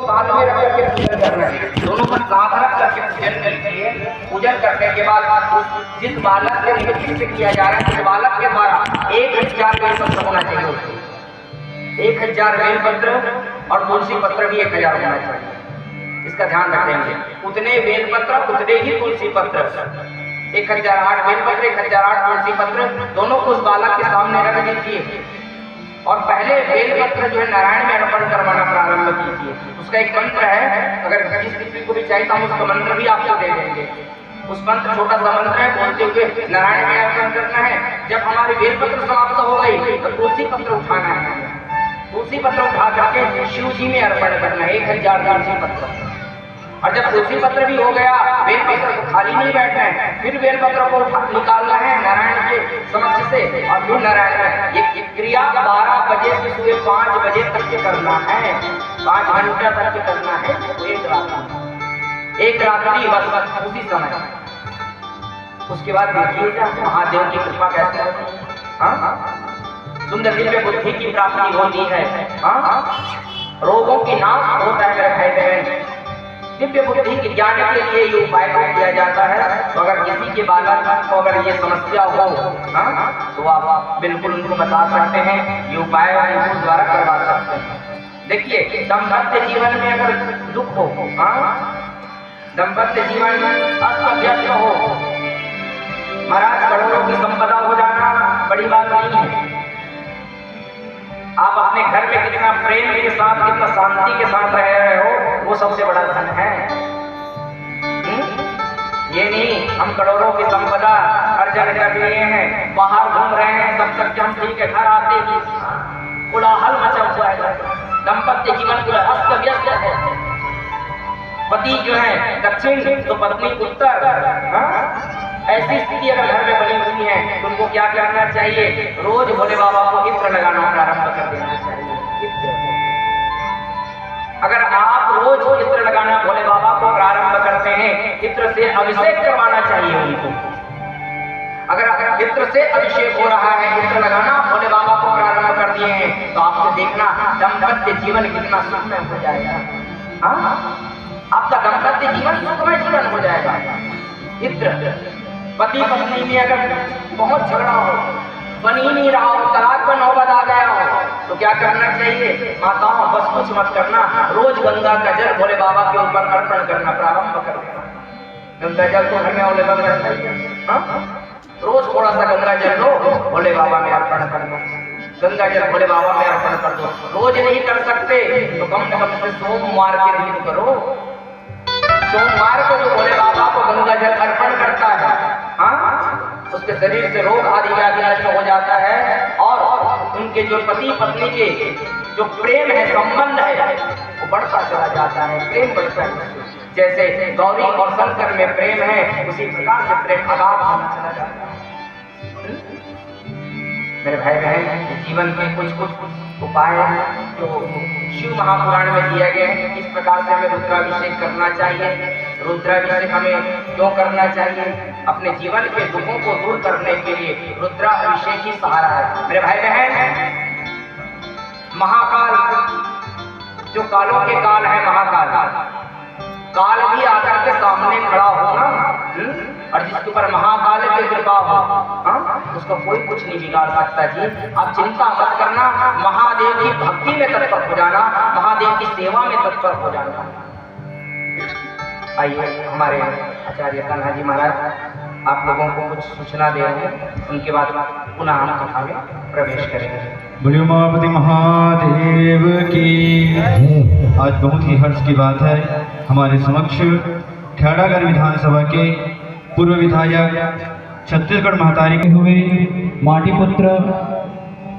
साथ में रख करके पूजन करना है। दोनों को साथ रख करके पूजन करिए। पूजन करने के बाद जिस बालक के निमित्त किया जा रहा है, उस बालक के द्वारा 1000 बेलपत्र होना चाहिए। 1000 बेलपत्र और तुलसी पत्र भी 1000 होना चाहिए। इसका ध्यान रखेंगे। उतने बेलपत्र उतने ही तुलसी पत्र, 1008 बेलपत्र 1008 तुलसी पत्र दोनों को उस बालक के सामने रख दीजिए और पहले बेलपत्र जो है नारायण में अर्पण करवाना प्रारंभ कीजिए। उसका एक मंत्र है, अगर जिस किसी को भी चाहिए तो हम उसका मंत्र भी आपको दे देंगे। उस मंत्र छोटा सा मंत्र है, बोलते हुए नारायण में अर्पण करना है। जब हमारी बेलपत्र समाप्त हो गई तो तुलसी पत्र उठाना है। तुलसी पत्र उठा करके शिव जी में अर्पण करना है 1000 तुलसी पत्र। और जब तुलसी पत्र भी हो गया, बेलपत्र को खाली नहीं बैठना है, फिर बेलपत्र को निकालना है नारायण के समक्ष से और फिर नारायण में ये क्रिया 12 बजे से सुबह 5 बजे तक के करना है। 5 घंटा तक के करना है। तो एक रात्रि बस उसी समय। उसके बाद देखिएगा महादेव की कृपा कैसे होती है। हाँ, सुंदर दिव्य बुद्धि की प्राप्ति होती है। हाँ, रोगों की नाश होता है मेरे भाई बहन। दिव्य बुद्धि के ज्ञान के लिए ये उपाय किया जाता है। तो अगर किसी के बालक को अगर ये समस्या हो तो आप बिल्कुल उनको बता सकते हैं, ये उपाय उनको द्वारा करवा सकते हैं। देखिए, दाम्पत्य जीवन में अगर दुख हो, दाम्पत्य जीवन अस्त व्यस्त हो, महाराज करोड़ों की संपदा हो जाना बड़ी बात नहीं है। आप अपने घर में कितना प्रेम के साथ, कितना शांति के साथ रह रहे हो, वो सबसे बड़ा धन है। ये नहीं हम करोड़ों की संपदा अर्जन कर लिए हैं, बाहर घूम रहे हैं, तब तक हम ठीक है, घर आते ही कोलाहल मचा हुआ है। दाम्पत्य जीवन पूरा अस्त व्यस्त है। पति जो है दक्षिण तो पत्नी उत्तर। ऐसी स्थिति अगर घर में बनी हुई है तो उनको क्या करना चाहिए? रोज भोले बाबा को इत्र लगाना प्रारंभ कर देना चाहिए। अगर आप रोज इत्र लगाना भोले बाबा को प्रारंभ करते हैं, इत्र से अभिषेक करवाना चाहिए उनको। अगर इत्र से अभिषेक हो रहा है, इत्र लगाना भोले बाबा को प्रारंभ कर दिए हैं, तो आपको देखना दाम्पत्य जीवन कितना सुखमय हो जाएगा। आपका दाम्पत्य जीवन सुखमय जीवन हो जाएगा। इत्र पति पत्नी में अगर बहुत झगड़ा हो, बन ही नहीं रहा हो, तलाक का नौबत आ गया हो, तो क्या करना चाहिए? माताओं बस कुछ मत करना, रोज गंगा का जल भोले बाबा के ऊपर अर्पण करना प्रारंभ कर देना। गंगा जल तो घर में अवेलेबल रहता है। रोज थोड़ा सा गंगा जल लो, भोले बाबा में अर्पण कर दो। गंगा जल भोले बाबा में अर्पण कर दो। रोज नहीं कर सकते तो कम से कम सोमवार के दिन करो। सोमवार को जो भोले बाबा को गंगा जल अर्पण करता है, उसके शरीर से रोग आदि नष्ट हो जाता है और उनके जो पति पत्नी के जो प्रेम है, संबंध है, वो बढ़ता चला जाता है। प्रेम बढ़ता है। जैसे गौरी और शंकर में प्रेम है, उसी प्रकार से प्रेम अगाध होना चला जाता है। मेरे भाई बहन, जीवन में कुछ उपाय जो शिव महापुराण में दिए गए हैं, इस प्रकार से हमें रुद्राभिषेक करना चाहिए। रुद्राभिषेक हमें क्यों करना चाहिए? अपने जीवन के दुखों को दूर करने के लिए रुद्राभिषेक ही सहारा है। मेरे भाई बहन, महाकाल जो कालों के काल है, महाकाल काल भी आकर के सामने खड़ा होना, और जिसके ऊपर महाकाल की कृपा हो, उसको कोई कुछ नहीं बिगाड़ सकता। जी आप चिंता मत करना, महादेव की भक्ति में तत्पर हो जाना, महादेव की सेवा में तत्पर हो जाना। आइए हमारे आचार्य कान्हा जी महाराज आप लोगों को कुछ सूचना दे रहे हैं, उनके बाद पुनः हम कथा में प्रवेश करेंगे। बोलिए उमापति महादेव की। आज बहुत ही हर्ष की बात है, हमारे समक्ष खेड़ागढ़ विधानसभा के पूर्व विधायक छत्तीसगढ़ महतारी के हुए माटी पुत्र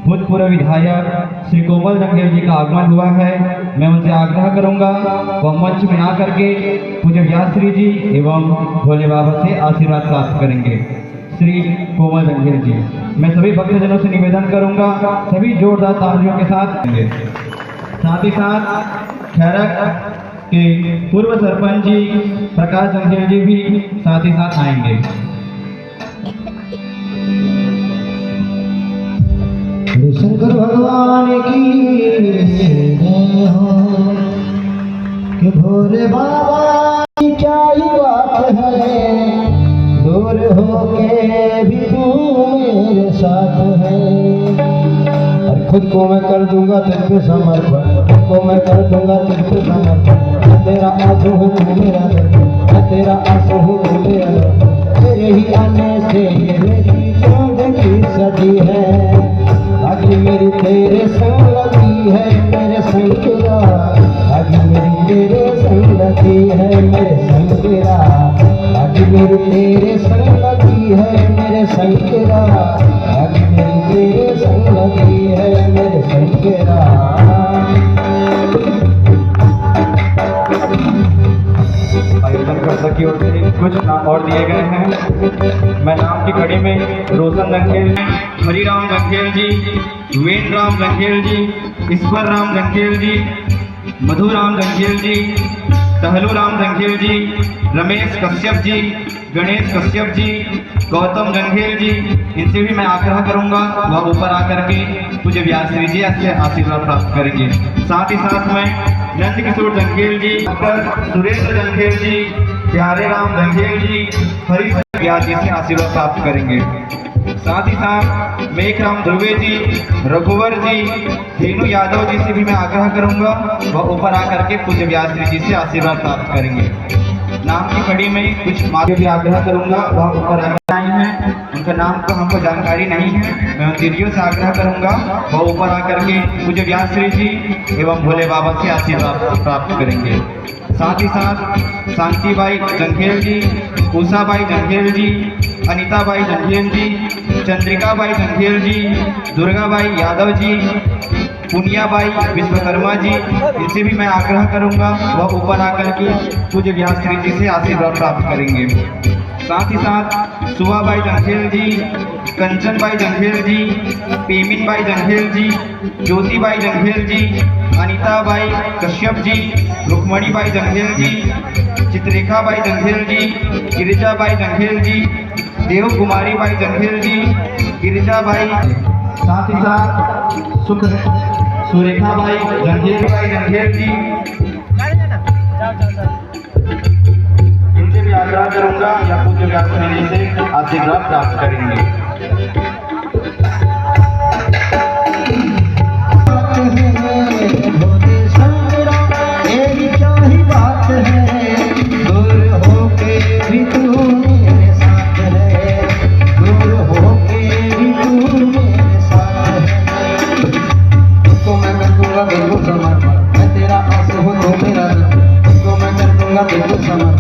भूतपूर्व विधायक श्री कोमल जंगेल जी का आगमन हुआ है। मैं उनसे आग्रह करूंगा वह मंच में आकर के पूज्य व्यासश्री जी एवं भोले बाबा से आशीर्वाद प्राप्त करेंगे। श्री कोमल जंगेल जी, मैं सभी भक्तजनों से निवेदन करूंगा सभी जोरदार तालियों के साथ ही साथ खैरा के पूर्व सरपंच जी प्रकाश जंगेल जी भी साथ ही साथ आएंगे। शंकर भगवान की जय हो। भोले बाबा की क्या ही बात है, दूर होके भी तू मेरे साथ है। और खुद को मैं कर दूंगा तुझ पे समर्पण, खुद को मैं कर दूंगा तुझ पे समर्पण। मैं तेरा आंसू हूँ तू मेरा दर्द, मैं तेरा आंसू हूँ तू मेरा दर्द। तेरे ही आने से ये मेरी जिंदगी सजी है, आगे मेरी तेरे संग लगी है मेरे संग तेरा, आगे मेरी तेरे संग लगी है मेरे संग तेरा, आगे मेरी तेरे संग लगी है मेरे संग तेरा, आगे मेरी तेरे संग लगी है मेरे संग तेरा। आयोजन कर्ता की ओर से कुछ नाम और दिए गए हैं। मैं नाम की कड़ी में रोशन रंगेल, हरिराम रंगेल जी, वेन राम रंगेल जी, ईश्वर राम रंगेल जी, मधुराम रंगेल जी, टहलू राम रंगेल जी, रमेश कश्यप जी, गणेश कश्यप जी, गौतम रंगेल जी, इनसे भी मैं आग्रह करूंगा वह ऊपर आकर के पूज्य व्यासश्री जी से आशीर्वाद प्राप्त करेंगे। साथ ही साथ में नंद किशोर रंगेल जी, डॉक्टर सुरेंद्र रंगेल जी, प्यारे राम रंगेल जी, हरि व्यास जी से आशीर्वाद प्राप्त करेंगे। साथ ही साथ मेघराम ध्रुवे जी, रघुवर जी, धेनु यादव जी से भी मैं आग्रह करूंगा वह ऊपर आकर के पूज्य व्यासश्री जी से आशीर्वाद प्राप्त करेंगे। नाम की कड़ी में कुछ माता भी आग्रह करूंगा वह ऊपर आई हैं, उनका नाम तो हमको जानकारी नहीं है, मैं उन दीदियों से आग्रह करूंगा वह ऊपर आकर के पूज्य व्यासश्री जी एवं भोले बाबा से आशीर्वाद प्राप्त करेंगे। साथ ही साथ शांतिबाई जंघेल जी, उषाबाई जंघेल जी, अनीताबाई जंघेल जी, चंद्रिकाबाई जंघेल जी, दुर्गाबाई यादव जी, पुनियाबाई विश्वकर्मा जी, इनसे भी मैं आग्रह करूंगा वह ऊपर आकर के पूज्य व्यासश्री जी से आशीर्वाद प्राप्त करेंगे। साथ ही साथ सुवाबाई जंघेल जी, कंचनबाई जंघेल जी, पेमिनबाई जंघेल जी, ज्योतिबाई जंघेल जी, अनीताबाई कश्यप जी, रुक्मणीबाई जंघेल जी, चित्रेखाबाई जंघेल जी, गिरिजाबाई जंघेल जी, देव कुमारी बाई जंघेल जी, गिरिजाबाई, साथ ही साथ सुरेखाबाई जंघेल जी, इनसे भी आग्रह करूंगा या पूज्य व्यासश्री जी से आशीर्वाद प्राप्त करेंगे। मैं तेरा आंसू हूँ तू मेरा दर्द, इसको मैं कर दूंगा बिल्कुल समर्पण।